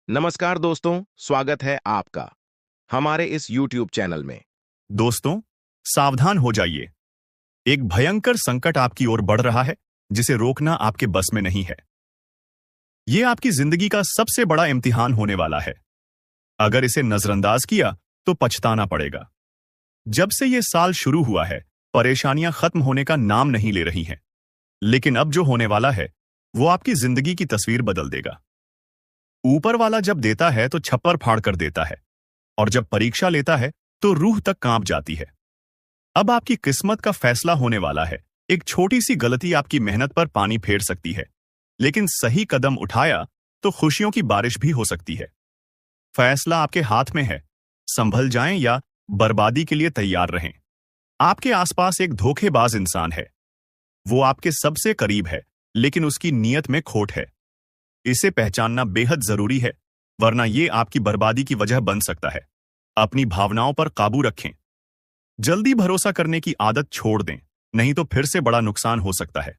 नमस्कार दोस्तों, स्वागत है आपका हमारे इस YouTube चैनल में। दोस्तों, सावधान हो जाइए। एक भयंकर संकट आपकी ओर बढ़ रहा है, जिसे रोकना आपके बस में नहीं है। यह आपकी जिंदगी का सबसे बड़ा इम्तिहान होने वाला है। अगर इसे नजरअंदाज किया, तो पछताना पड़ेगा। जब से यह साल शुरू हुआ है, परेशानियां खत्म होने का नाम नहीं ले रही हैं। लेकिन अब जो होने वाला है, वो आपकी जिंदगी की तस्वीर बदल देगा। ऊपर वाला जब देता है तो छप्पर फाड़ कर देता है, और जब परीक्षा लेता है तो रूह तक कांप जाती है। अब आपकी किस्मत का फैसला होने वाला है। एक छोटी सी गलती आपकी मेहनत पर पानी फेर सकती है, लेकिन सही कदम उठाया तो खुशियों की बारिश भी हो सकती है। फैसला आपके हाथ में है। संभल जाएं या बर्बादी के लिए तैयार रहें। आपके आसपास एक धोखेबाज इंसान है। वो आपके सबसे करीब है, लेकिन उसकी नीयत में खोट है। इसे पहचानना बेहद जरूरी है, वरना ये आपकी बर्बादी की वजह बन सकता है। अपनी भावनाओं पर काबू रखें। जल्दी भरोसा करने की आदत छोड़ दें, नहीं तो फिर से बड़ा नुकसान हो सकता है।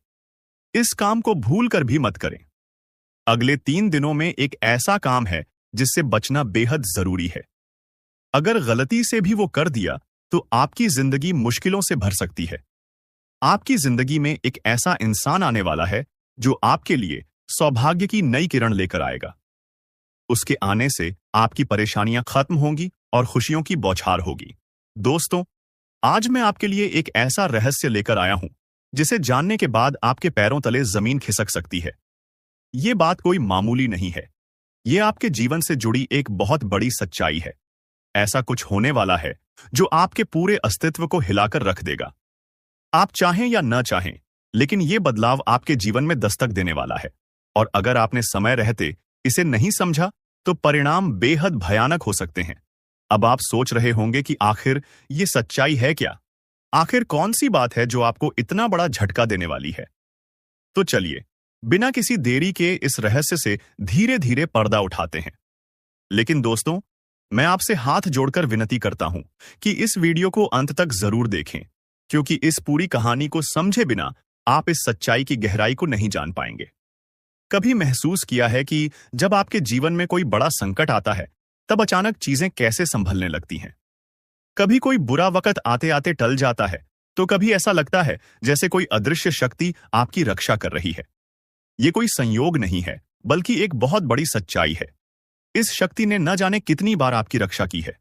इस काम को भूल कर भी मत करें। अगले 3 दिनों में एक ऐसा काम है जिससे बचना बेहद जरूरी है। अगर गलती से भी वो कर दिया, तो आपकी जिंदगी मुश्किलों से भर सकती है। आपकी जिंदगी में एक ऐसा इंसान आने वाला है जो आपके लिए सौभाग्य की नई किरण लेकर आएगा। उसके आने से आपकी परेशानियां खत्म होंगी और खुशियों की बौछार होगी। दोस्तों, आज मैं आपके लिए एक ऐसा रहस्य लेकर आया हूं, जिसे जानने के बाद आपके पैरों तले जमीन खिसक सकती है। ये बात कोई मामूली नहीं है। ये आपके जीवन से जुड़ी एक बहुत बड़ी सच्चाई है। ऐसा कुछ होने वाला है जो आपके पूरे अस्तित्व को हिलाकर रख देगा। आप चाहें या न चाहें, लेकिन ये बदलाव आपके जीवन में दस्तक देने वाला है। और अगर आपने समय रहते इसे नहीं समझा, तो परिणाम बेहद भयानक हो सकते हैं। अब आप सोच रहे होंगे कि आखिर ये सच्चाई है क्या? आखिर कौन सी बात है जो आपको इतना बड़ा झटका देने वाली है? तो चलिए, बिना किसी देरी के इस रहस्य से धीरे धीरे पर्दा उठाते हैं। लेकिन दोस्तों, मैं आपसे हाथ जोड़कर विनती करता हूं कि इस वीडियो को अंत तक जरूर देखें, क्योंकि इस पूरी कहानी को समझे बिना आप इस सच्चाई की गहराई को नहीं जान पाएंगे। कभी महसूस किया है कि जब आपके जीवन में कोई बड़ा संकट आता है, तब अचानक चीजें कैसे संभलने लगती हैं? कभी कोई बुरा वक्त आते आते टल जाता है, तो कभी ऐसा लगता है जैसे कोई अदृश्य शक्ति आपकी रक्षा कर रही है। ये कोई संयोग नहीं है, बल्कि एक बहुत बड़ी सच्चाई है। इस शक्ति ने न जाने कितनी बार आपकी रक्षा की है।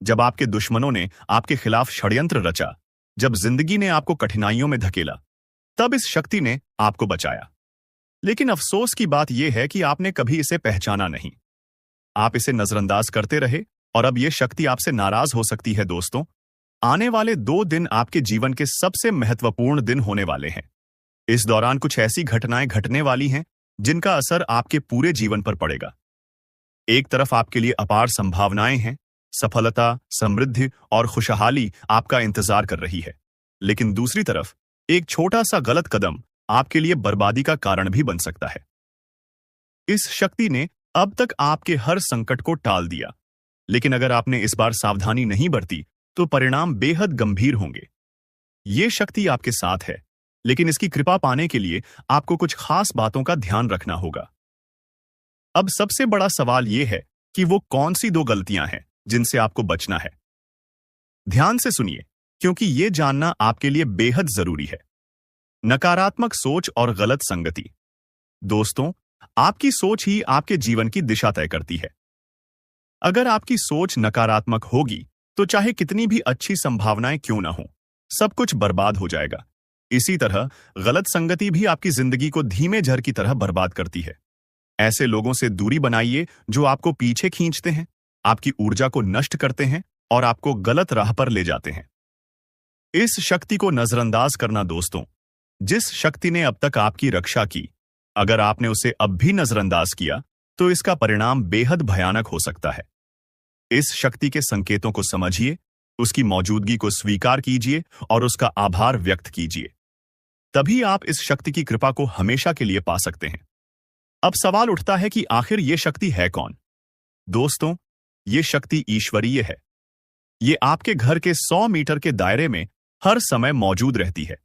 जब आपके दुश्मनों ने आपके खिलाफ षड्यंत्र रचा, जब जिंदगी ने आपको कठिनाइयों में धकेला, तब इस शक्ति ने आपको बचाया। लेकिन अफसोस की बात यह है कि आपने कभी इसे पहचाना नहीं। आप इसे नजरअंदाज करते रहे, और अब यह शक्ति आपसे नाराज हो सकती है। दोस्तों, आने वाले 2 दिन आपके जीवन के सबसे महत्वपूर्ण दिन होने वाले हैं। इस दौरान कुछ ऐसी घटनाएं घटने वाली हैं जिनका असर आपके पूरे जीवन पर पड़ेगा। एक तरफ आपके लिए अपार संभावनाएं हैं, सफलता, समृद्धि और खुशहाली आपका इंतजार कर रही है। लेकिन दूसरी तरफ एक छोटा सा गलत कदम आपके लिए बर्बादी का कारण भी बन सकता है। इस शक्ति ने अब तक आपके हर संकट को टाल दिया, लेकिन अगर आपने इस बार सावधानी नहीं बरती, तो परिणाम बेहद गंभीर होंगे। ये शक्ति आपके साथ है, लेकिन इसकी कृपा पाने के लिए आपको कुछ खास बातों का ध्यान रखना होगा। अब सबसे बड़ा सवाल यह है कि वो कौन सी 2 गलतियां हैं जिनसे आपको बचना है। ध्यान से सुनिए, क्योंकि यह जानना आपके लिए बेहद जरूरी है। नकारात्मक सोच और गलत संगति। दोस्तों, आपकी सोच ही आपके जीवन की दिशा तय करती है। अगर आपकी सोच नकारात्मक होगी, तो चाहे कितनी भी अच्छी संभावनाएं क्यों ना हो, सब कुछ बर्बाद हो जाएगा। इसी तरह गलत संगति भी आपकी जिंदगी को धीमे झर की तरह बर्बाद करती है। ऐसे लोगों से दूरी बनाइए जो आपको पीछे खींचते हैं, आपकी ऊर्जा को नष्ट करते हैं और आपको गलत राह पर ले जाते हैं। इस शक्ति को नजरअंदाज करना। दोस्तों, जिस शक्ति ने अब तक आपकी रक्षा की, अगर आपने उसे अब भी नजरअंदाज किया, तो इसका परिणाम बेहद भयानक हो सकता है। इस शक्ति के संकेतों को समझिए, उसकी मौजूदगी को स्वीकार कीजिए और उसका आभार व्यक्त कीजिए। तभी आप इस शक्ति की कृपा को हमेशा के लिए पा सकते हैं। अब सवाल उठता है कि आखिर यह शक्ति है कौन? दोस्तों, यह शक्ति ईश्वरीय है। ये आपके घर के 100 मीटर के दायरे में हर समय मौजूद रहती है।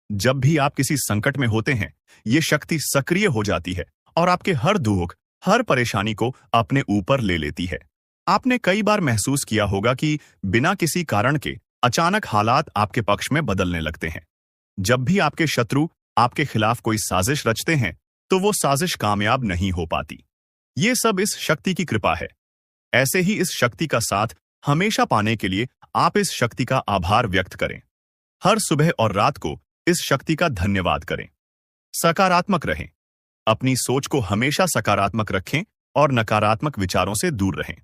जब भी आप किसी संकट में होते हैं, ये शक्ति सक्रिय हो जाती है और आपके हर दुख, हर परेशानी को अपने ऊपर ले लेती है। आपने कई बार महसूस किया होगा कि बिना किसी कारण के अचानक हालात आपके पक्ष में बदलने लगते हैं। जब भी आपके शत्रु आपके खिलाफ कोई साजिश रचते हैं, तो वो साजिश कामयाब नहीं हो पाती। ये सब इस शक्ति की कृपा है। ऐसे ही इस शक्ति का साथ हमेशा पाने के लिए आप इस शक्ति का आभार व्यक्त करें। हर सुबह और रात को इस शक्ति का धन्यवाद करें। सकारात्मक रहें। अपनी सोच को हमेशा सकारात्मक रखें और नकारात्मक विचारों से दूर रहें।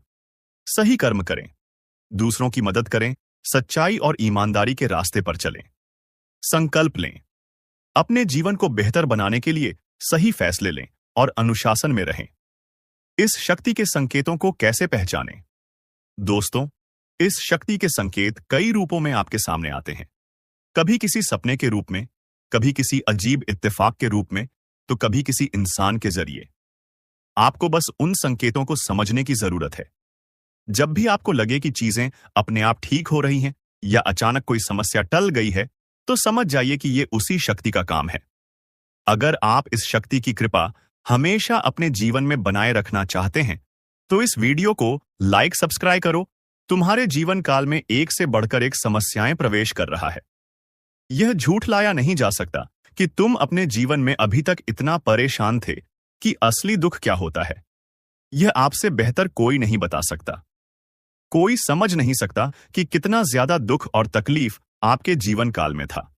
सही कर्म करें, दूसरों की मदद करें, सच्चाई और ईमानदारी के रास्ते पर चलें। संकल्प लें। अपने जीवन को बेहतर बनाने के लिए सही फैसले लें और अनुशासन में रहें। इस शक्ति के संकेतों को कैसे पहचानें? दोस्तों, इस शक्ति के संकेत कई रूपों में आपके सामने आते हैं। कभी किसी सपने के रूप में, कभी किसी अजीब इत्तेफाक के रूप में, तो कभी किसी इंसान के जरिए। आपको बस उन संकेतों को समझने की जरूरत है। जब भी आपको लगे कि चीजें अपने आप ठीक हो रही हैं या अचानक कोई समस्या टल गई है, तो समझ जाइए कि यह उसी शक्ति का काम है। अगर आप इस शक्ति की कृपा हमेशा अपने जीवन में बनाए रखना चाहते हैं, तो इस वीडियो को लाइक सब्सक्राइब करो। तुम्हारे जीवन काल में एक से बढ़कर एक समस्याएं प्रवेश कर रहा है। यह झूठ लाया नहीं जा सकता कि तुम अपने जीवन में अभी तक इतना परेशान थे कि असली दुख क्या होता है। यह आपसे बेहतर कोई नहीं बता सकता। कोई समझ नहीं सकता कि कितना ज्यादा दुख और तकलीफ आपके जीवन काल में था।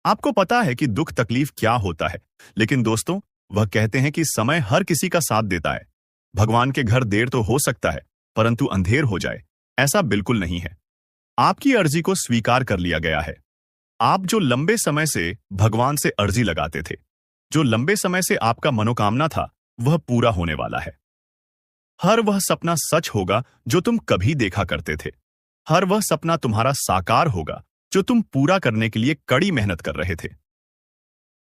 आपको पता है कि दुख तकलीफ क्या होता है, लेकिन दोस्तों, वह कहते हैं कि समय हर किसी का साथ देता है। भगवान के घर देर तो हो सकता है, परंतु अंधेर हो जाए, ऐसा बिल्कुल नहीं है। आपकी अर्जी को स्वीकार कर लिया गया है। आप जो लंबे समय से भगवान से अर्जी लगाते थे, जो लंबे समय से आपका मनोकामना था, वह पूरा होने वाला है। हर वह सपना सच होगा जो तुम कभी देखा करते थे। हर वह सपना तुम्हारा साकार होगा जो तुम पूरा करने के लिए कड़ी मेहनत कर रहे थे।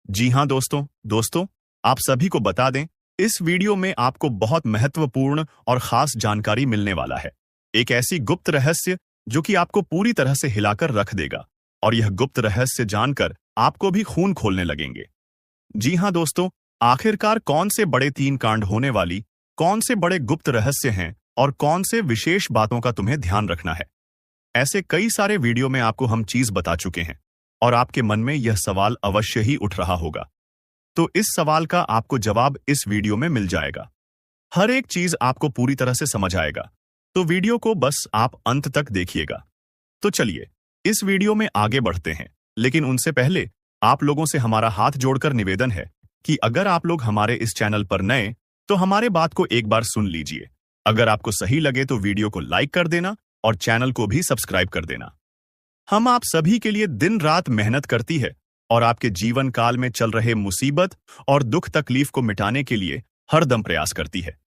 जी हां दोस्तों, आप सभी को बता दें, इस वीडियो में आपको बहुत महत्वपूर्ण और खास जानकारी मिलने वाला है। एक ऐसी गुप्त रहस्य जो कि आपको पूरी तरह से हिलाकर रख देगा, और यह गुप्त रहस्य जानकर आपको भी खून खोलने लगेंगे। जी हां दोस्तों, आखिरकार कौन से बड़े 3 कांड होने वाली, कौन से बड़े गुप्त रहस्य हैं और कौन से विशेष बातों का तुम्हें ध्यान रखना है। ऐसे कई सारे वीडियो में आपको हम चीज बता चुके हैं, और आपके मन में यह सवाल अवश्य ही उठ रहा होगा। तो इस सवाल का आपको जवाब इस वीडियो में मिल जाएगा। हर एक चीज आपको पूरी तरह से समझ आएगा, तो वीडियो को बस आप अंत तक देखिएगा। तो चलिए इस वीडियो में आगे बढ़ते हैं, लेकिन उनसे पहले आप लोगों से हमारा हाथ जोड़कर निवेदन है कि अगर आप लोग हमारे इस चैनल पर नए, तो हमारे बात को एक बार सुन लीजिए। अगर आपको सही लगे तो वीडियो को लाइक कर देना और चैनल को भी सब्सक्राइब कर देना। हम आप सभी के लिए दिन रात मेहनत करती है और आपके जीवन काल में चल रहे मुसीबत और दुख तकलीफ को मिटाने के लिए हरदम प्रयास करती है।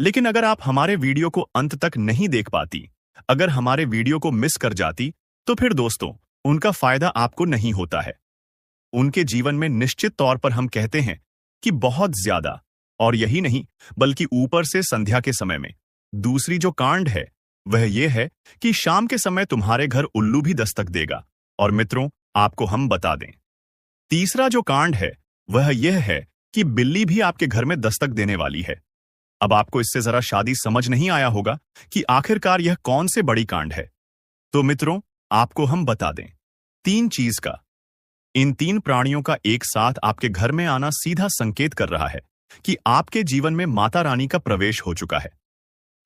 लेकिन अगर आप हमारे वीडियो को अंत तक नहीं देख पाती, अगर हमारे वीडियो को मिस कर जाती, तो फिर दोस्तों, उनका फायदा आपको नहीं होता है। उनके जीवन में निश्चित तौर पर हम कहते हैं कि बहुत ज्यादा, और यही नहीं बल्कि ऊपर से संध्या के समय में दूसरी जो कांड है वह यह है कि शाम के समय तुम्हारे घर उल्लू भी दस्तक देगा। और मित्रों, आपको हम बता दें, तीसरा जो कांड है वह यह है कि बिल्ली भी आपके घर में दस्तक देने वाली है। अब आपको इससे जरा शादी समझ नहीं आया होगा कि आखिरकार यह कौन से बड़ी कांड है। तो मित्रों, आपको हम बता दें, 3 चीज का, इन 3 प्राणियों का एक साथ आपके घर में आना सीधा संकेत कर रहा है कि आपके जीवन में माता रानी का प्रवेश हो चुका है।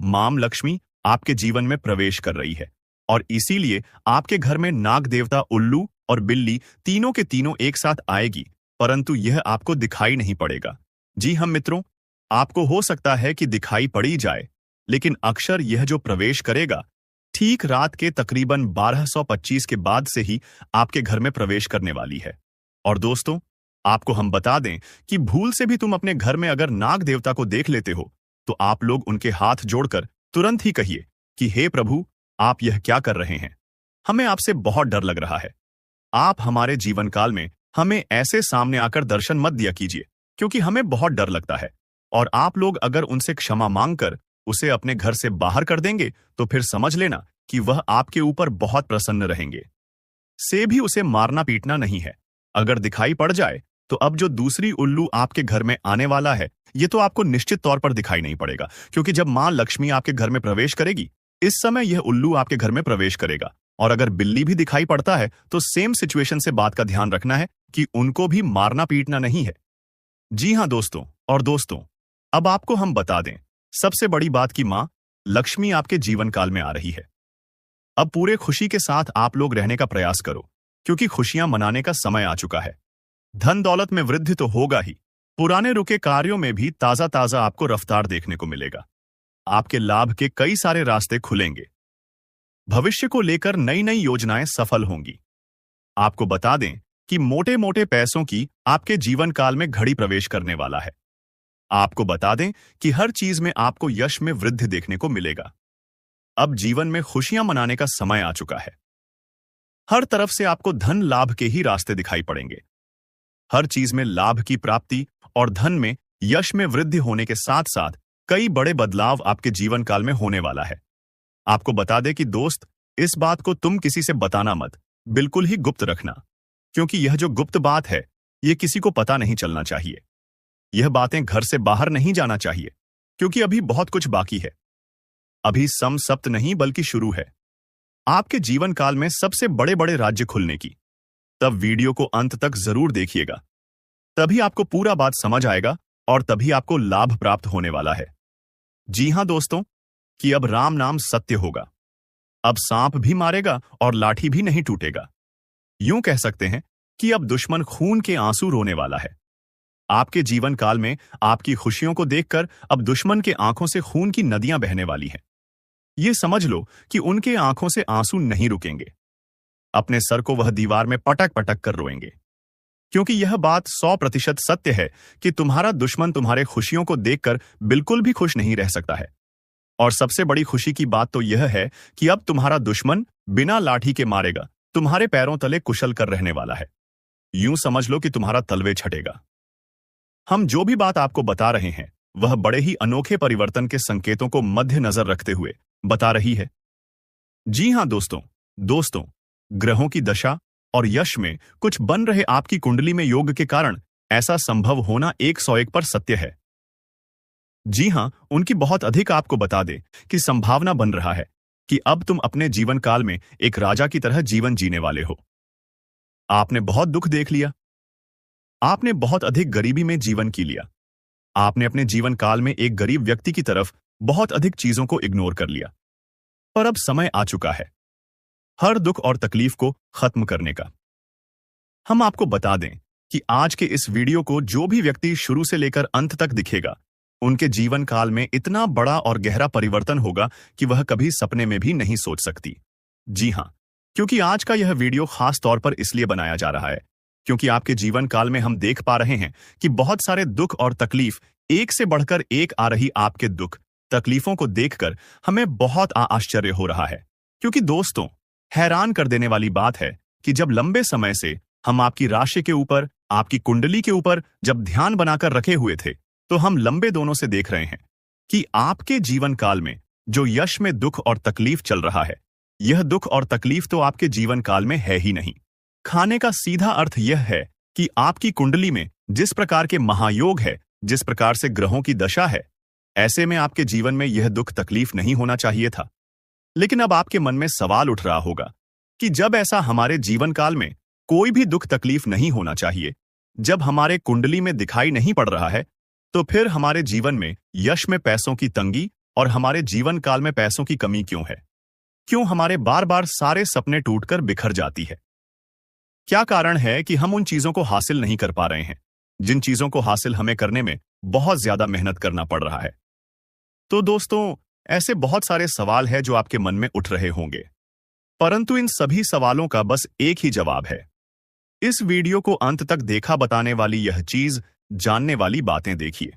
मां लक्ष्मी आपके जीवन में प्रवेश कर रही है, और इसीलिए आपके घर में नाग देवता उल्लू और बिल्ली तीनों के तीनों एक साथ आएगी, परंतु यह आपको दिखाई नहीं पड़ेगा। जी हम मित्रों, आपको हो सकता है कि दिखाई पड़ी जाए, लेकिन अक्सर यह जो प्रवेश करेगा ठीक रात के तकरीबन 1225 के बाद से ही आपके घर में प्रवेश करने वाली है। और दोस्तों, आपको हम बता दें कि भूल से भी तुम अपने घर में अगर नाग देवता को देख लेते हो, तो आप लोग उनके हाथ जोड़कर तुरंत ही कहिए कि हे प्रभु, आप यह क्या कर रहे हैं? हमें आपसे बहुत डर लग रहा है। आप हमारे जीवन काल में हमें ऐसे सामने आकर दर्शन मत दिया कीजिए, क्योंकि हमें बहुत डर लगता है। और आप लोग अगर उनसे क्षमा मांगकर उसे अपने घर से बाहर कर देंगे, तो फिर समझ लेना कि वह आपके ऊपर बहुत प्रसन्न रहेंगे। से भी उसे मारना पीटना नहीं है। अगर दिखाई पड़ जाए तो अब जो दूसरी उल्लू आपके घर में आने वाला है, ये तो आपको निश्चित तौर पर दिखाई नहीं पड़ेगा, क्योंकि जब मां लक्ष्मी आपके घर में प्रवेश करेगी, इस समय यह उल्लू आपके घर में प्रवेश करेगा। और अगर बिल्ली भी दिखाई पड़ता है तो सेम सिचुएशन से बात का ध्यान रखना है कि उनको भी मारना पीटना नहीं है। जी हां दोस्तों, और दोस्तों, अब आपको हम बता दें सबसे बड़ी बात कि मां लक्ष्मी आपके जीवन काल में आ रही है। अब पूरे खुशी के साथ आप लोग रहने का प्रयास करो, क्योंकि खुशियां मनाने का समय आ चुका है। धन दौलत में वृद्धि तो होगा ही, पुराने रुके कार्यों में भी ताजा ताजा आपको रफ्तार देखने को मिलेगा। आपके लाभ के कई सारे रास्ते खुलेंगे। भविष्य को लेकर नई नई योजनाएं सफल होंगी। आपको बता दें कि मोटे मोटे पैसों की आपके जीवन काल में घड़ी प्रवेश करने वाला है। आपको बता दें कि हर चीज में आपको यश में वृद्धि देखने को मिलेगा। अब जीवन में खुशियां मनाने का समय आ चुका है। हर तरफ से आपको धन लाभ के ही रास्ते दिखाई पड़ेंगे। हर चीज में लाभ की प्राप्ति और धन में यश में वृद्धि होने के साथ साथ कई बड़े बदलाव आपके जीवन काल में होने वाला है। आपको बता दें कि दोस्त, इस बात को तुम किसी से बताना मत, बिल्कुल ही गुप्त रखना, क्योंकि यह जो गुप्त बात है, यह किसी को पता नहीं चलना चाहिए। यह बातें घर से बाहर नहीं जाना चाहिए, क्योंकि अभी बहुत कुछ बाकी है। अभी सम सप्त नहीं बल्कि शुरू है आपके जीवन काल में सबसे बड़े बड़े राज्य खुलने की। तब वीडियो को अंत तक जरूर देखिएगा, तभी आपको पूरा बात समझ आएगा और तभी आपको लाभ प्राप्त होने वाला है। जी हां दोस्तों, कि अब राम नाम सत्य होगा। अब सांप भी मारेगा और लाठी भी नहीं टूटेगा। यूं कह सकते हैं कि अब दुश्मन खून के आंसू रोने वाला है। आपके जीवन काल में आपकी खुशियों को देखकर अब दुश्मन के आंखों से खून की नदियां बहने वाली हैं। ये समझ लो कि उनके आंखों से आंसू नहीं रुकेंगे। अपने सर को वह दीवार में पटक पटक कर रोएंगे, क्योंकि यह बात 100% सत्य है कि तुम्हारा दुश्मन तुम्हारे खुशियों को देखकर बिल्कुल भी खुश नहीं रह सकता है। और सबसे बड़ी खुशी की बात तो यह है कि अब तुम्हारा दुश्मन बिना लाठी के मारेगा तुम्हारे पैरों तले कुशल कर रहने वाला है। यूं समझ लो कि तुम्हारा तलवे छटेगा। हम जो भी बात आपको बता रहे हैं, वह बड़े ही अनोखे परिवर्तन के संकेतों को मद्देनजर रखते हुए बता रही है। जी हां दोस्तों, ग्रहों की दशा और यश में कुछ बन रहे आपकी कुंडली में योग के कारण ऐसा संभव होना 101 पर सत्य है। जी हां, उनकी बहुत अधिक आपको बता दे कि संभावना बन रहा है कि अब तुम अपने जीवन काल में एक राजा की तरह जीवन जीने वाले हो। आपने बहुत दुख देख लिया, आपने बहुत अधिक गरीबी में जीवन की लिया, आपने अपने जीवन काल में एक गरीब व्यक्ति की तरफ बहुत अधिक चीजों को इग्नोर कर लिया। पर अब समय आ चुका है हर दुख और तकलीफ को खत्म करने का। हम आपको बता दें कि आज के इस वीडियो को जो भी व्यक्ति शुरू से लेकर अंत तक दिखेगा, उनके जीवन काल में इतना बड़ा और गहरा परिवर्तन होगा कि वह कभी सपने में भी नहीं सोच सकती। जी हां, क्योंकि आज का यह वीडियो खास तौर पर इसलिए बनाया जा रहा है क्योंकि आपके जीवन काल में हम देख पा रहे हैं कि बहुत सारे दुख और तकलीफ एक से बढ़कर एक आ रही। आपके दुख तकलीफों को देखकर हमें बहुत आश्चर्य हो रहा है, क्योंकि दोस्तों, हैरान कर देने वाली बात है कि जब लंबे समय से हम आपकी राशि के ऊपर, आपकी कुंडली के ऊपर जब ध्यान बनाकर रखे हुए थे, तो हम लंबे दोनों से देख रहे हैं कि आपके जीवन काल में जो यश में दुख और तकलीफ चल रहा है, यह दुख और तकलीफ तो आपके जीवन काल में है ही नहीं। खाने का सीधा अर्थ यह है कि आपकी कुंडली में जिस प्रकार के महायोग है, जिस प्रकार से ग्रहों की दशा है, ऐसे में आपके जीवन में यह दुख तकलीफ नहीं होना चाहिए था। लेकिन अब आपके मन में सवाल उठ रहा होगा कि जब ऐसा हमारे जीवन काल में कोई भी दुख तकलीफ नहीं होना चाहिए, जब हमारे कुंडली में दिखाई नहीं पड़ रहा है, तो फिर हमारे जीवन में यश में पैसों की तंगी और हमारे जीवन काल में पैसों की कमी क्यों है? क्यों हमारे बार बार सारे सपने टूटकर बिखर जाती है? क्या कारण है कि हम उन चीजों को हासिल नहीं कर पा रहे हैं जिन चीजों को हासिल हमें करने में बहुत ज्यादा मेहनत करना पड़ रहा है? तो दोस्तों, ऐसे बहुत सारे सवाल हैं जो आपके मन में उठ रहे होंगे, परंतु इन सभी सवालों का बस एक ही जवाब है। इस वीडियो को अंत तक देखा बताने वाली यह चीज, जानने वाली बातें देखिए।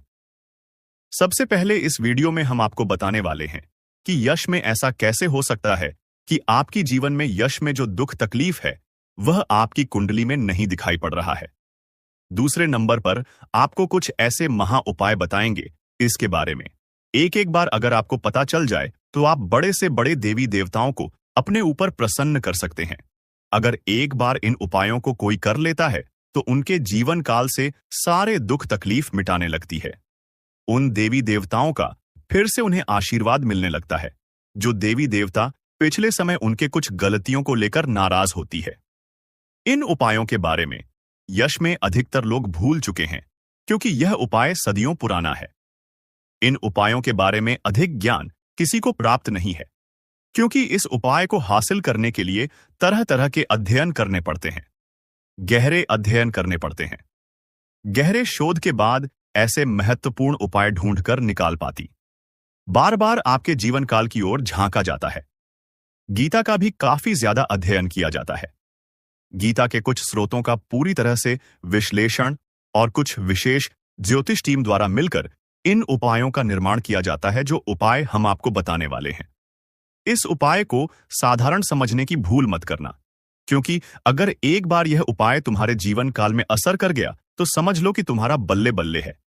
सबसे पहले इस वीडियो में हम आपको बताने वाले हैं कि यश में ऐसा कैसे हो सकता है कि आपकी जीवन में यश में जो दुख तकलीफ है, वह आपकी कुंडली में नहीं दिखाई पड़ रहा है। दूसरे नंबर पर आपको कुछ ऐसे महा उपाय बताएंगे इसके बारे में। एक एक बार अगर आपको पता चल जाए तो आप बड़े से बड़े देवी देवताओं को अपने ऊपर प्रसन्न कर सकते हैं। अगर एक बार इन उपायों को कोई कर लेता है तो उनके जीवन काल से सारे दुख तकलीफ मिटाने लगती है। उन देवी देवताओं का फिर से उन्हें आशीर्वाद मिलने लगता है। जो देवी देवता पिछले समय उनके कुछ गलतियों को लेकर नाराज होती है। इन उपायों के बारे में यश में अधिकतर लोग भूल चुके हैं, क्योंकि यह उपाय सदियों पुराना है। इन उपायों के बारे में अधिक ज्ञान किसी को प्राप्त नहीं है, क्योंकि इस उपाय को हासिल करने के लिए तरह तरह के अध्ययन करने पड़ते हैं, गहरे अध्ययन करने पड़ते हैं। गहरे शोध के बाद ऐसे महत्वपूर्ण उपाय ढूंढकर निकाल पाती। बार बार आपके जीवन काल की ओर झांका जाता है। गीता का भी काफी ज्यादा अध्ययन किया जाता है। गीता के कुछ स्रोतों का पूरी तरह से विश्लेषण और कुछ विशेष ज्योतिष टीम द्वारा मिलकर इन उपायों का निर्माण किया जाता है, जो उपाय हम आपको बताने वाले हैं। इस उपाय को साधारण समझने की भूल मत करना, क्योंकि अगर एक बार यह उपाय तुम्हारे जीवन काल में असर कर गया तो समझ लो कि तुम्हारा बल्ले बल्ले है।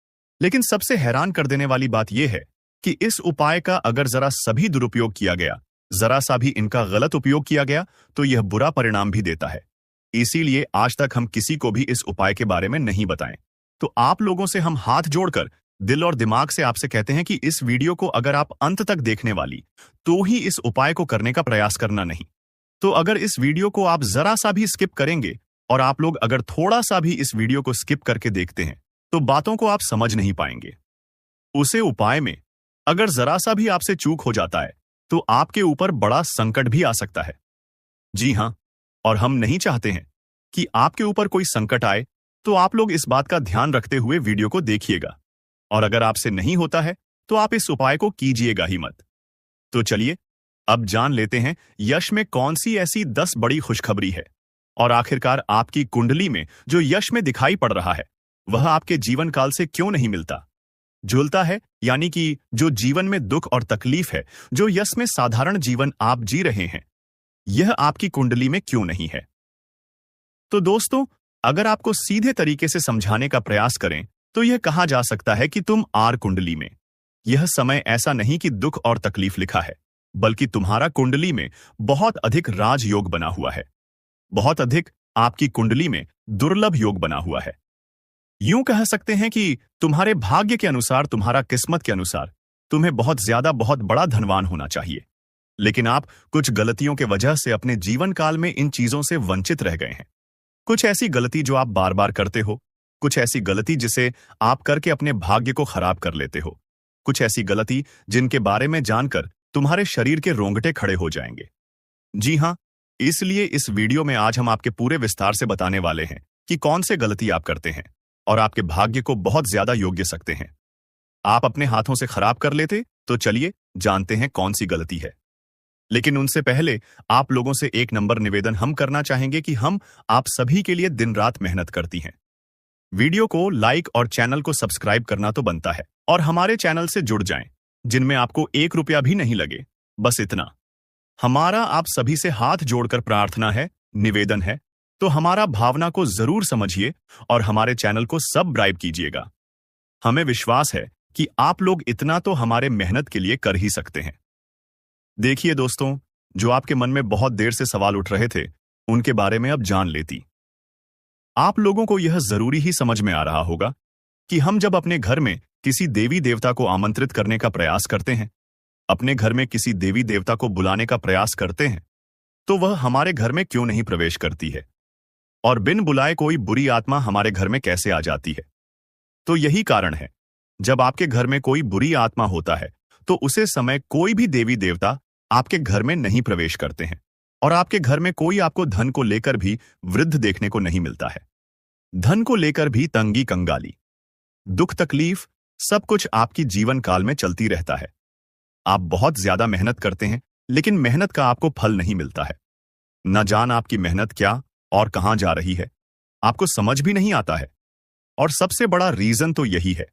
लेकिन सबसे हैरान कर देने वाली बात यह है कि इस उपाय का अगर जरा सभी दुरुपयोग किया गया, जरा सा भी इनका गलत उपयोग किया गया, तो यह बुरा परिणाम भी देता है। इसीलिए आज तक हम किसी को भी इस उपाय के बारे में नहीं बताएं। तो आप लोगों से हम हाथ जोड़कर दिल और दिमाग से आपसे कहते हैं कि इस वीडियो को अगर आप अंत तक देखने वाली तो ही इस उपाय को करने का प्रयास करना नहीं। तो अगर इस वीडियो को आप जरा सा भी स्किप करेंगे और आप लोग अगर थोड़ा सा भी इस वीडियो को स्किप करके देखते हैं तो बातों को आप समझ नहीं पाएंगे। उसे उपाय में अगर जरा सा भी आपसे चूक हो जाता है तो आपके ऊपर बड़ा संकट भी आ सकता है। जी हां, और हम नहीं चाहते हैं कि आपके ऊपर कोई संकट आए, तो आप लोग इस बात का ध्यान रखते हुए वीडियो को देखिएगा। और अगर आपसे नहीं होता है तो आप इस उपाय को कीजिएगा ही मत। तो चलिए अब जान लेते हैं यश में कौन सी ऐसी 10 बड़ी खुशखबरी है, और आखिरकार आपकी कुंडली में जो यश में दिखाई पड़ रहा है वह आपके जीवन काल से क्यों नहीं मिलता जुलता है, यानी कि जो जीवन में दुख और तकलीफ है, जो यश में साधारण जीवन आप जी रहे हैं, यह आपकी कुंडली में क्यों नहीं है। तो दोस्तों, अगर आपको सीधे तरीके से समझाने का प्रयास करें तो यह कहा जा सकता है कि तुम आर कुंडली में। यह समय ऐसा नहीं कि दुख और तकलीफ लिखा है, बल्कि तुम्हारा कुंडली में बहुत अधिक राजयोग बना हुआ है। बहुत अधिक आपकी कुंडली में दुर्लभ योग बना हुआ है। यूं कह सकते हैं कि तुम्हारे भाग्य के अनुसार, तुम्हारा किस्मत के अनुसार तुम्हें बहुत ज्यादा, बहुत बड़ा धनवान होना चाहिए। लेकिन आप कुछ गलतियों के वजह से अपने जीवन काल में इन चीजों से वंचित रह गए हैं। कुछ ऐसी गलती जो आप बार बार करते हो, कुछ ऐसी गलती जिसे आप करके अपने भाग्य को खराब कर लेते हो, कुछ ऐसी गलती जिनके बारे में जानकर तुम्हारे शरीर के रोंगटे खड़े हो जाएंगे। जी हां, इसलिए इस वीडियो में आज हम आपके पूरे विस्तार से बताने वाले हैं कि कौन से गलती आप करते हैं और आपके भाग्य को बहुत ज्यादा योग्य सकते हैं। आप अपने हाथों से खराब कर लेते, तो चलिए जानते हैं कौन सी गलती है। लेकिन उनसे पहले आप लोगों से एक नंबर निवेदन हम करना चाहेंगे कि हम आप सभी के लिए दिन रात मेहनत करती हैं। वीडियो को लाइक और चैनल को सब्सक्राइब करना तो बनता है, और हमारे चैनल से जुड़ जाएं, जिनमें आपको 1 रुपया भी नहीं लगे। बस इतना। हमारा आप सभी से हाथ जोड़कर प्रार्थना है, निवेदन है, तो हमारा भावना को जरूर समझिए और हमारे चैनल को सब्सक्राइब कीजिएगा। हमें विश्वास है कि आप लोग इतना तो हमारे मेहनत के लिए कर ही सकते हैं। देखिए दोस्तों, जो आपके मन में बहुत देर से सवाल उठ रहे थे, उनके बारे में अब जान लेती। आप लोगों को यह जरूरी ही समझ में आ रहा होगा कि हम जब अपने घर में किसी देवी देवता को आमंत्रित करने का प्रयास करते हैं, अपने घर में किसी देवी देवता को बुलाने का प्रयास करते हैं, तो वह हमारे घर में क्यों नहीं प्रवेश करती है, और बिन बुलाए कोई बुरी आत्मा हमारे घर में कैसे आ जाती है। तो यही कारण है, जब आपके घर में कोई बुरी आत्मा होता है तो उसे समय कोई भी देवी देवता आपके घर में नहीं प्रवेश करते हैं, और आपके घर में कोई आपको धन को लेकर भी वृद्ध देखने को नहीं मिलता है। धन को लेकर भी तंगी कंगाली, दुख तकलीफ, सब कुछ आपकी जीवन काल में चलती रहता है। आप बहुत ज्यादा मेहनत करते हैं, लेकिन मेहनत का आपको फल नहीं मिलता है। न जान आपकी मेहनत क्या और कहां जा रही है, आपको समझ भी नहीं आता है। और सबसे बड़ा रीजन तो यही है,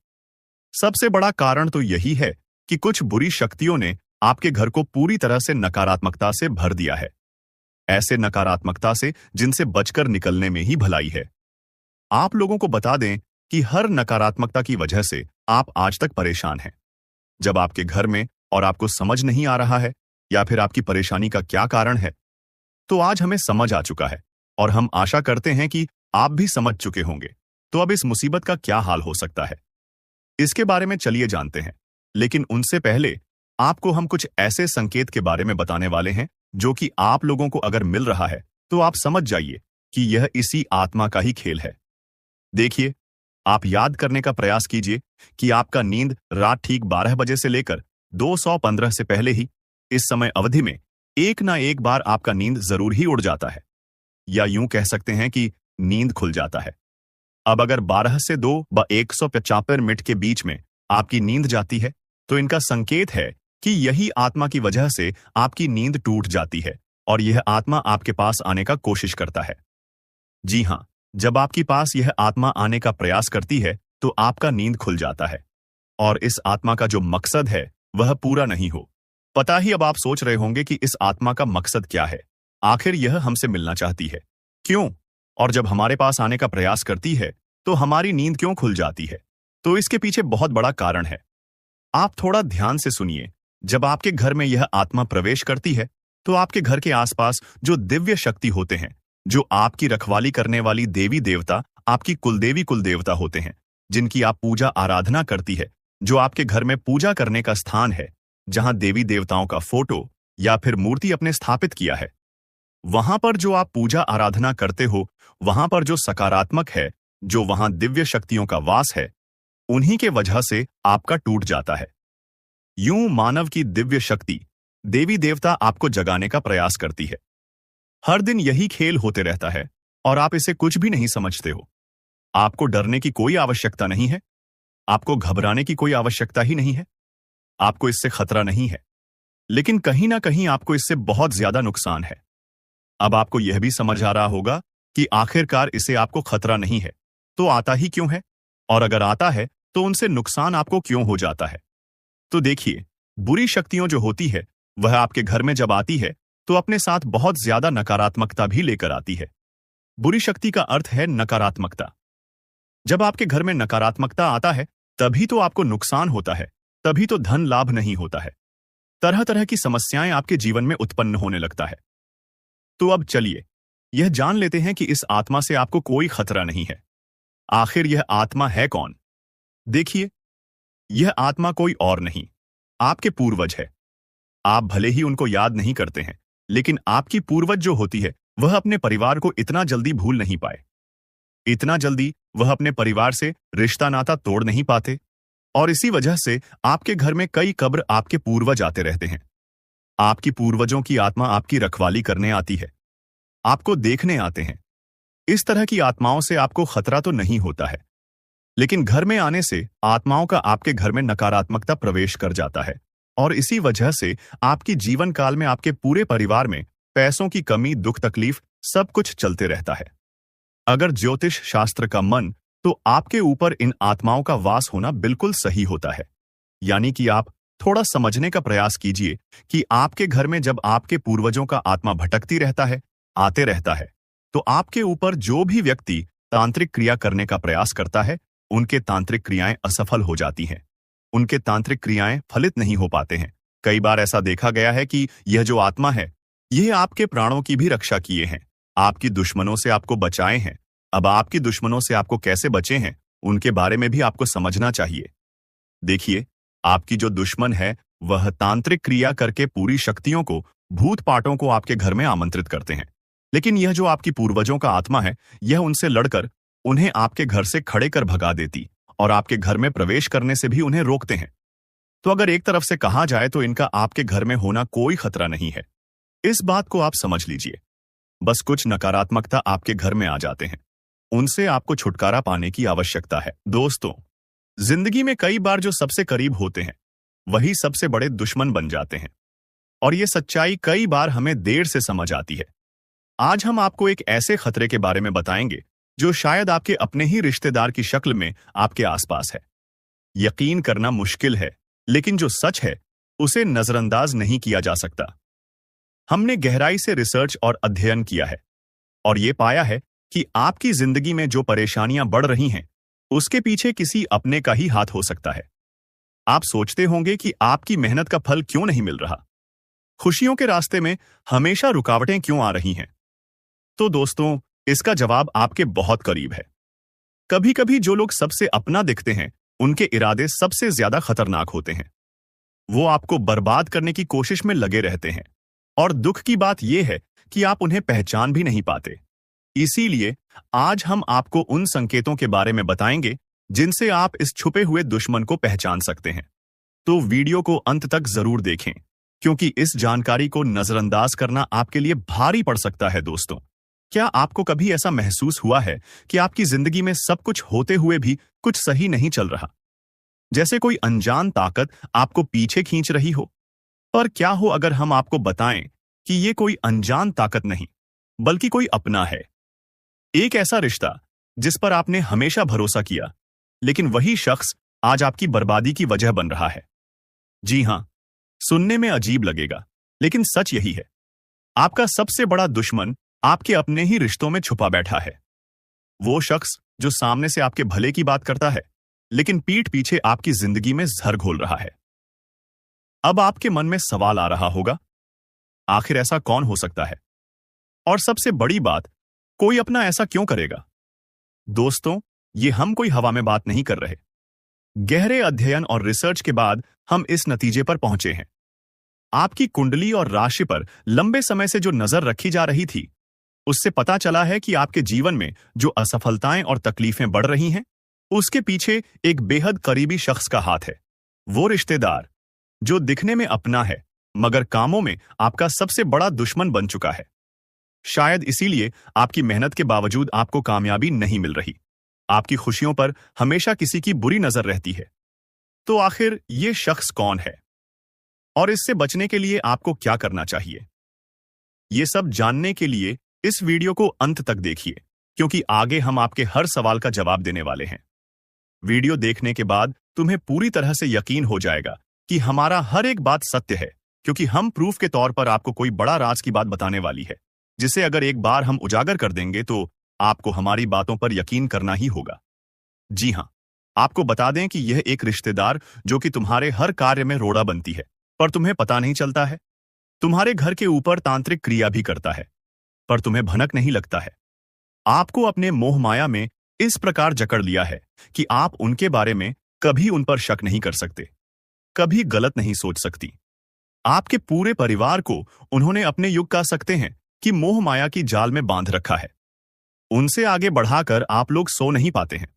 सबसे बड़ा कारण तो यही है कि कुछ बुरी शक्तियों ने आपके घर को पूरी तरह से नकारात्मकता से भर दिया है। ऐसे नकारात्मकता से जिनसे बचकर निकलने में ही भलाई है। आप लोगों को बता दें कि हर नकारात्मकता की वजह से आप आज तक परेशान हैं। जब आपके घर में और आपको समझ नहीं आ रहा है या फिर आपकी परेशानी का क्या कारण है, तो आज हमें समझ आ चुका है, और हम आशा करते हैं कि आप भी समझ चुके होंगे। तो अब इस मुसीबत का क्या हाल हो सकता है, इसके बारे में चलिए जानते हैं। लेकिन उनसे पहले आपको हम कुछ ऐसे संकेत के बारे में बताने वाले हैं जो कि आप लोगों को अगर मिल रहा है तो आप समझ जाइए कि यह इसी आत्मा का ही खेल है। देखिए, आप याद करने का प्रयास कीजिए कि आपका नींद रात ठीक 12 बजे से लेकर 215 से पहले ही इस समय अवधि में एक ना एक बार आपका नींद जरूर ही उड़ जाता है, या यूं कह सकते हैं कि नींद खुल जाता है। अब अगर 12 से 2 व 175 मिनट के बीच में आपकी नींद जाती है तो इनका संकेत है कि यही आत्मा की वजह से आपकी नींद टूट जाती है और यह आत्मा आपके पास आने का कोशिश करता है। जी हां, जब आपके पास यह आत्मा आने का प्रयास करती है तो आपका नींद खुल जाता है और इस आत्मा का जो मकसद है वह पूरा नहीं हो। पता ही अब आप सोच रहे होंगे कि इस आत्मा का मकसद क्या है, आखिर यह हमसे मिलना चाहती है क्यों, और जब हमारे पास आने का प्रयास करती है तो हमारी नींद क्यों खुल जाती है। तो इसके पीछे बहुत बड़ा कारण है। आप थोड़ा ध्यान से सुनिए। जब आपके घर में यह आत्मा प्रवेश करती है तो आपके घर के आसपास जो दिव्य शक्ति होते हैं, जो आपकी रखवाली करने वाली देवी देवता, आपकी कुलदेवी कुलदेवता होते हैं, जिनकी आप पूजा आराधना करती है, जो आपके घर में पूजा करने का स्थान है, जहां देवी देवताओं का फोटो या फिर मूर्ति अपने स्थापित किया है, वहां पर जो आप पूजा आराधना करते हो, वहां पर जो सकारात्मक है, जो वहां दिव्य शक्तियों का वास है, उन्हीं के वजह से आपका टूट जाता है। यूं मानव की दिव्य शक्ति, देवी देवता आपको जगाने का प्रयास करती है। हर दिन यही खेल होते रहता है और आप इसे कुछ भी नहीं समझते हो। आपको डरने की कोई आवश्यकता नहीं है, आपको घबराने की कोई आवश्यकता ही नहीं है, आपको इससे खतरा नहीं है, लेकिन कहीं ना कहीं आपको इससे बहुत ज्यादा नुकसान है। अब आपको यह भी समझ आ रहा होगा कि आखिरकार इसे आपको खतरा नहीं है तो आता ही क्यों है, और अगर आता है तो उनसे नुकसान आपको क्यों हो जाता है। तो देखिए, बुरी शक्तियों जो होती है वह आपके घर में जब आती है तो अपने साथ बहुत ज्यादा नकारात्मकता भी लेकर आती है। बुरी शक्ति का अर्थ है नकारात्मकता। जब आपके घर में नकारात्मकता आता है तभी तो आपको नुकसान होता है, तभी तो धन लाभ नहीं होता है, तरह तरह की समस्याएं आपके जीवन में उत्पन्न होने लगता है। तो अब चलिए यह जान लेते हैं कि इस आत्मा से आपको कोई खतरा नहीं है। आखिर यह आत्मा है कौन? देखिए, यह आत्मा कोई और नहीं, आपके पूर्वज है। आप भले ही उनको याद नहीं करते हैं, लेकिन आपकी पूर्वज जो होती है वह अपने परिवार को इतना जल्दी भूल नहीं पाए, इतना जल्दी वह अपने परिवार से रिश्ता नाता तोड़ नहीं पाते, और इसी वजह से आपके घर में कई कब्र आपके पूर्वज आते रहते हैं। आपकी पूर्वजों की आत्मा आपकी रखवाली करने आती है, आपको देखने आते हैं। इस तरह की आत्माओं से आपको खतरा तो नहीं होता है, लेकिन घर में आने से आत्माओं का आपके घर में नकारात्मकता प्रवेश कर जाता है और इसी वजह से आपकी जीवन काल में आपके पूरे परिवार में पैसों की कमी, दुख तकलीफ सब कुछ चलते रहता है। अगर ज्योतिष शास्त्र का मन, तो आपके ऊपर इन आत्माओं का वास होना बिल्कुल सही होता है। यानी कि आप थोड़ा समझने का प्रयास कीजिए कि आपके घर में जब आपके पूर्वजों का आत्मा भटकती रहता है, आते रहता है, तो आपके ऊपर जो भी व्यक्ति तांत्रिक क्रिया करने का प्रयास करता है, उनके तांत्रिक क्रियाएं असफल हो जाती हैं, उनके तांत्रिक क्रियाएं फलित नहीं हो पाते हैं। कई बार ऐसा देखा गया है कि यह जो आत्मा है, यह आपके प्राणों की भी रक्षा किए हैं, आपकी दुश्मनों से आपको बचाए हैं। अब आपकी दुश्मनों से आपको कैसे बचे हैं, उनके बारे में भी आपको समझना चाहिए। देखिए, आपकी जो दुश्मन है वह तांत्रिक क्रिया करके पूरी शक्तियों को, भूत पाटों को आपके घर में आमंत्रित करते हैं, लेकिन यह जो आपकी पूर्वजों का आत्मा है, यह उनसे लड़कर उन्हें आपके घर से खड़े कर भगा देती और आपके घर में प्रवेश करने से भी उन्हें रोकते हैं। तो अगर एक तरफ से कहा जाए तो इनका आपके घर में होना कोई खतरा नहीं है। इस बात को आप समझ लीजिए। बस कुछ नकारात्मकता आपके घर में आ जाते हैं, उनसे आपको छुटकारा पाने की आवश्यकता है। दोस्तों, जिंदगी में कई बार जो सबसे करीब होते हैं वही सबसे बड़े दुश्मन बन जाते हैं, और यह सच्चाई कई बार हमें देर से समझ आती है। आज हम आपको एक ऐसे खतरे के बारे में बताएंगे जो शायद आपके अपने ही रिश्तेदार की शक्ल में आपके आसपास है। यकीन करना मुश्किल है, लेकिन जो सच है उसे नजरअंदाज नहीं किया जा सकता। हमने गहराई से रिसर्च और अध्ययन किया है और यह पाया है कि आपकी जिंदगी में जो परेशानियां बढ़ रही हैं, उसके पीछे किसी अपने का ही हाथ हो सकता है। आप सोचते होंगे कि आपकी मेहनत का फल क्यों नहीं मिल रहा, खुशियों के रास्ते में हमेशा रुकावटें क्यों आ रही हैं। तो दोस्तों, इसका जवाब आपके बहुत करीब है। कभी कभी जो लोग सबसे अपना दिखते हैं, उनके इरादे सबसे ज्यादा खतरनाक होते हैं। वो आपको बर्बाद करने की कोशिश में लगे रहते हैं, और दुख की बात यह है कि आप उन्हें पहचान भी नहीं पाते। इसीलिए आज हम आपको उन संकेतों के बारे में बताएंगे जिनसे आप इस छुपे हुए दुश्मन को पहचान सकते हैं। तो वीडियो को अंत तक जरूर देखें, क्योंकि इस जानकारी को नजरअंदाज करना आपके लिए भारी पड़ सकता है। दोस्तों, क्या आपको कभी ऐसा महसूस हुआ है कि आपकी जिंदगी में सब कुछ होते हुए भी कुछ सही नहीं चल रहा? जैसे कोई अनजान ताकत आपको पीछे खींच रही हो। पर क्या हो अगर हम आपको बताएं कि ये कोई अनजान ताकत नहीं, बल्कि कोई अपना है। एक ऐसा रिश्ता जिस पर आपने हमेशा भरोसा किया, लेकिन वही शख्स आज आपकी बर्बादी की वजह बन रहा है। जी हां, सुनने में अजीब लगेगा, लेकिन सच यही है। आपका सबसे बड़ा दुश्मन आपके अपने ही रिश्तों में छुपा बैठा है। वो शख्स जो सामने से आपके भले की बात करता है, लेकिन पीठ पीछे आपकी जिंदगी में जहर घोल रहा है। अब आपके मन में सवाल आ रहा होगा, आखिर ऐसा कौन हो सकता है? और सबसे बड़ी बात, कोई अपना ऐसा क्यों करेगा? दोस्तों, ये हम कोई हवा में बात नहीं कर रहे। गहरे अध्ययन और रिसर्च के बाद हम इस नतीजे पर पहुंचे हैं। आपकी कुंडली और राशि पर लंबे समय से जो नजर रखी जा रही थी, उससे पता चला है कि आपके जीवन में जो असफलताएं और तकलीफें बढ़ रही हैं, उसके पीछे एक बेहद करीबी शख्स का हाथ है। वो रिश्तेदार जो दिखने में अपना है, मगर कामों में आपका सबसे बड़ा दुश्मन बन चुका है। शायद इसीलिए आपकी मेहनत के बावजूद आपको कामयाबी नहीं मिल रही। आपकी खुशियों पर हमेशा किसी की बुरी नजर रहती है। तो आखिर ये शख्स कौन है, और इससे बचने के लिए आपको क्या करना चाहिए? ये सब जानने के लिए इस वीडियो को अंत तक देखिए, क्योंकि आगे हम आपके हर सवाल का जवाब देने वाले हैं। वीडियो देखने के बाद तुम्हें पूरी तरह से यकीन हो जाएगा कि हमारा हर एक बात सत्य है, क्योंकि हम प्रूफ के तौर पर आपको कोई बड़ा राज की बात बताने वाली है, जिसे अगर एक बार हम उजागर कर देंगे तो आपको हमारी बातों पर यकीन करना ही होगा। जी हां, आपको बता दें कि यह एक रिश्तेदार जो कि तुम्हारे हर कार्य में रोड़ा बनती है, पर तुम्हें पता नहीं चलता है। तुम्हारे घर के ऊपर तांत्रिक क्रिया भी करता है, पर तुम्हें भनक नहीं लगता है। आपको अपने मोह माया में इस प्रकार जकड़ लिया है कि आप उनके बारे में कभी उन पर शक नहीं कर सकते, कभी गलत नहीं सोच सकती। आपके पूरे परिवार को उन्होंने अपने युग कह सकते हैं कि मोह माया की जाल में बांध रखा है। उनसे आगे बढ़ाकर आप लोग सो नहीं पाते हैं,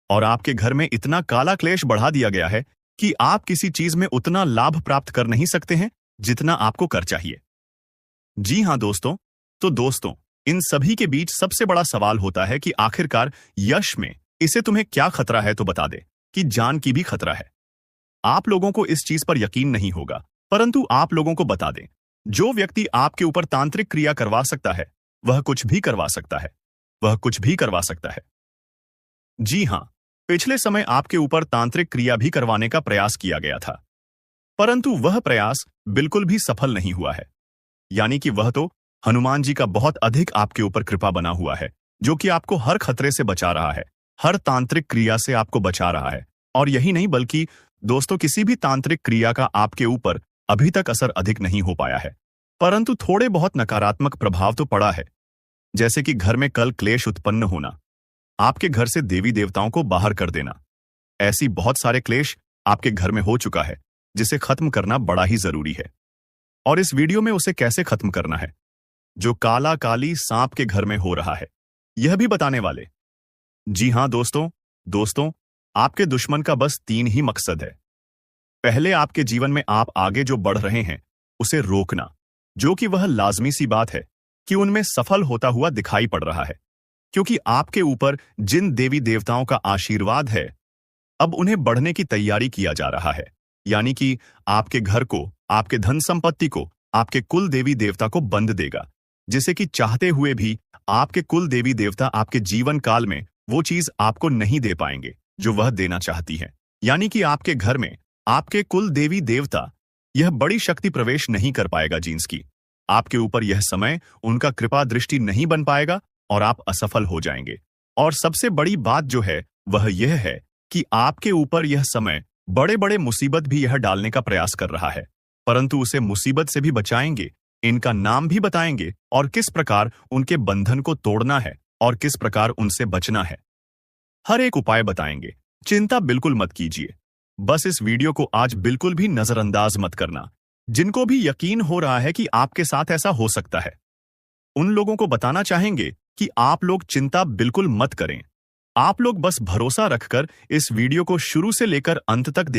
और आपके घर में इतना काला क्लेश बढ़ा दिया गया है कि आप किसी चीज में उतना लाभ प्राप्त कर नहीं सकते हैं जितना आपको कर चाहिए। जी हां दोस्तों, तो दोस्तों, इन सभी के बीच सबसे बड़ा सवाल होता है कि आखिरकार यश में इसे तुम्हें क्या खतरा है? तो बता दे कि जान की भी खतरा है। आप लोगों को इस चीज पर यकीन नहीं होगा, परंतु आप लोगों को बता दें, जो व्यक्ति आपके ऊपर तांत्रिक क्रिया करवा सकता है, वह कुछ भी करवा सकता है। वह कुछ भी करवा सकता है। जी हां, पिछले समय आपके ऊपर तांत्रिक क्रिया भी करवाने का प्रयास किया गया था, परंतु वह प्रयास बिल्कुल भी सफल नहीं हुआ है। यानी कि वह तो हनुमान जी का बहुत अधिक आपके ऊपर कृपा बना हुआ है, जो कि आपको हर खतरे से बचा रहा है, हर तांत्रिक क्रिया से आपको बचा रहा है। और यही नहीं, बल्कि दोस्तों, किसी भी तांत्रिक क्रिया का आपके ऊपर अभी तक असर अधिक नहीं हो पाया है, परंतु थोड़े बहुत नकारात्मक प्रभाव तो पड़ा है। जैसे कि घर में कल क्लेश उत्पन्न होना, आपके घर से देवी देवताओं को बाहर कर देना। ऐसी बहुत सारे क्लेश आपके घर में हो चुका है, जिसे खत्म करना बड़ा ही जरूरी है। और इस वीडियो में उसे कैसे खत्म करना है, जो काला काली सांप के घर में हो रहा है, यह भी बताने वाले। जी हां दोस्तों, आपके दुश्मन का बस 3 ही मकसद है। पहले, आपके जीवन में आप आगे जो बढ़ रहे हैं उसे रोकना, जो कि वह लाजमी सी बात है कि उनमें सफल होता हुआ दिखाई पड़ रहा है, क्योंकि आपके ऊपर जिन देवी देवताओं का आशीर्वाद है, अब उन्हें बढ़ने की तैयारी किया जा रहा है। यानी कि आपके घर को, आपके धन संपत्ति को, आपके कुल देवी देवता को बंद देगा, जिसे कि चाहते हुए भी आपके कुल देवी देवता आपके जीवन काल में वो चीज आपको नहीं दे पाएंगे जो वह देना चाहती है। यानी कि आपके घर में आपके कुल देवी देवता यह बड़ी शक्ति प्रवेश नहीं कर पाएगा जींस की। आपके ऊपर यह समय उनका कृपा दृष्टि नहीं बन पाएगा और आप असफल हो जाएंगे। और सबसे बड़ी बात जो है वह यह है कि आपके ऊपर यह समय बड़े बड़े मुसीबत भी यह डालने का प्रयास कर रहा है, परंतु उसे मुसीबत से भी बचाएंगे इनका नाम भी बताएंगे और किस प्रकार उनके बंधन को तोड़ना है और किस प्रकार उनसे बचना है। हर एक उपाय बताएंगे। चिंता बिल्कुल मत कीजिए। बस इस वीडियो को आज बिल्कुल भी नजरअंदाज मत करना। जिनको भी यकीन हो रहा है कि आपके साथ ऐसा हो सकता है, उन लोगों को बताना चाहेंगे कि आप लोग चिंता बिल्कुल मत करें। आप लोग बस भरोसा रखकर इस वीडियो को शुरू से लेकर अंत तक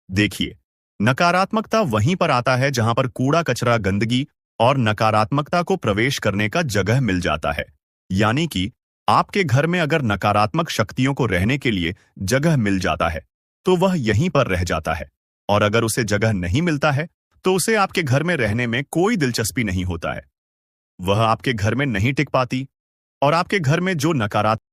देखिए। नकारात्मकता वहीं पर आता है जहां पर कूड़ा कचरा, गंदगी और नकारात्मकता को प्रवेश करने का जगह मिल जाता है। यानी कि आपके घर में अगर नकारात्मक शक्तियों को रहने के लिए जगह मिल जाता है तो वह यहीं पर रह जाता है, और अगर उसे जगह नहीं मिलता है तो उसे आपके घर में रहने में कोई दिलचस्पी नहीं होता है। वह आपके घर में नहीं टिक पाती और आपके घर में जो नकारात्मक